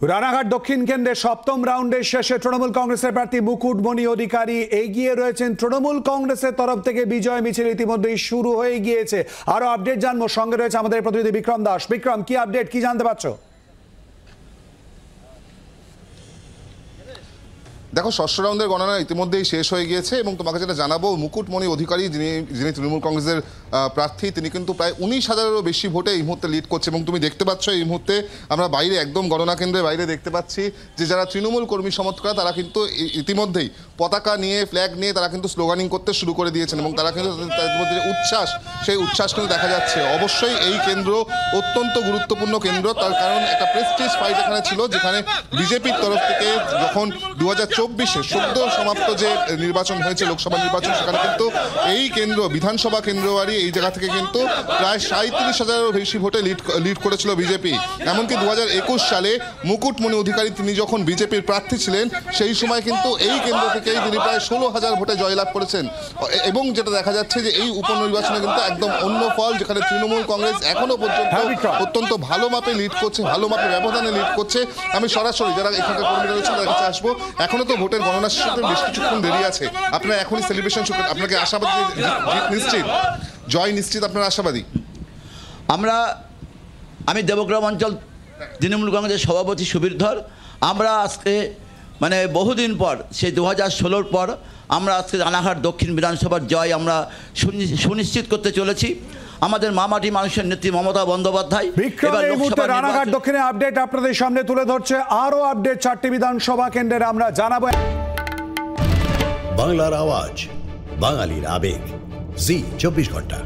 রানাঘাট দক্ষিণ কেন্দ্রে সপ্তম রাউন্ডের শেষে তৃণমূল কংগ্রেসের প্রার্থী মুকুটমণি অধিকারী এগিয়ে রয়েছেন। তৃণমূল কংগ্রেসের তরফ থেকে বিজয় মিছিল ইতিমধ্যেই শুরু হয়ে গিয়েছে। আরো আপডেট জানবো, সঙ্গে রয়েছে আমাদের প্রতিনিধি বিক্রম দাস। বিক্রম, কি আপডেট, কি জানতে পারছো? দেখো, ষষ্ঠ রাউন্ডের গণনা ইতিমধ্যেই শেষ হয়ে গিয়েছে এবং তোমাকে যেটা জানাবো, মুকুটমণি অধিকারী যিনি তৃণমূল কংগ্রেসের প্রার্থী, তিনি কিন্তু প্রায় 19,000-এরও বেশি ভোটে এই মুহূর্তে লিড করছে। এবং তুমি দেখতে পাচ্ছ এই মুহূর্তে আমরা বাইরে, একদম গণনা কেন্দ্রের বাইরে দেখতে পাচ্ছি যে যারা তৃণমূল কর্মী সমর্থকরা তারা কিন্তু ইতিমধ্যেই পতাকা নিয়ে, ফ্ল্যাগ নিয়ে তারা কিন্তু স্লোগানিং করতে শুরু করে দিয়েছেন এবং তারা কিন্তু তাদের মধ্যে যে উচ্ছ্বাস, সেই উচ্ছ্বাস কিন্তু দেখা যাচ্ছে। অবশ্যই এই কেন্দ্র অত্যন্ত গুরুত্বপূর্ণ কেন্দ্র, তার কারণ একটা প্রেস্টিজ ফাইট এখানে ছিল, যেখানে বিজেপির তরফ থেকে যখন 2024-এ সদ্য সমাপ্ত যে নির্বাচন হয়েছে, লোকসভা নির্বাচন, সেখানে কিন্তু এই কেন্দ্র, বিধানসভা কেন্দ্রবাড়ি, এই জায়গা থেকে কিন্তু প্রায় 37,000-এরও বেশি ভোটে লিড করেছিল বিজেপি। এমনকি 2021 সালে মুকুটমণি অধিকারী তিনি যখন বিজেপির প্রার্থী ছিলেন, সেই সময় কিন্তু এই কেন্দ্র থেকেই তিনি প্রায় 16,000 ভোটে জয়লাভ করেছেন। এবং যেটা দেখা যাচ্ছে যে এই উপনির্বাচনে কিন্তু একদম অন্য ফল, যেখানে তৃণমূল কংগ্রেস এখনো পর্যন্ত অত্যন্ত ভালো মাপে লিড করছে, ভালো মাপে ব্যবধানে লিড করছে। আমি সরাসরি যারা এখানকার কর্মীরা রয়েছেন তাদের কাছে আসবো। এখনো তো ভোটের গণনা শেষ হতে বেশ কিছুক্ষণ দেরি আছে, আপনারা এখনই সেলিব্রেশন শুরু করেন, আপনাকে আশাবাদী নিশ্চিত, জয় নিশ্চিত, আপনারা আশাবাদী? আমি দেবগ্রাম অঞ্চল তৃণমূল কংগ্রেসের সভাপতি সুবীর ধর। আমরা আজকে বহুদিন পর, সেই 2016 পর আমরা আজকে রানাঘাট দক্ষিণ বিধানসভার জয় আমরা সুনিশ্চিত করতে চলেছি। আমাদের মামাটি মানুষের নেত্রী মমতা বন্দ্যোপাধ্যায়। রানাঘাট দক্ষিণে আপডেট আপনাদের সামনে তুলে ধরছে। আরো আপডেট 4টি বিধানসভা কেন্দ্রের আমরা জানাবো। বাংলার আওয়াজ, বাঙালির আবেগ, জি 24 ঘন্টা।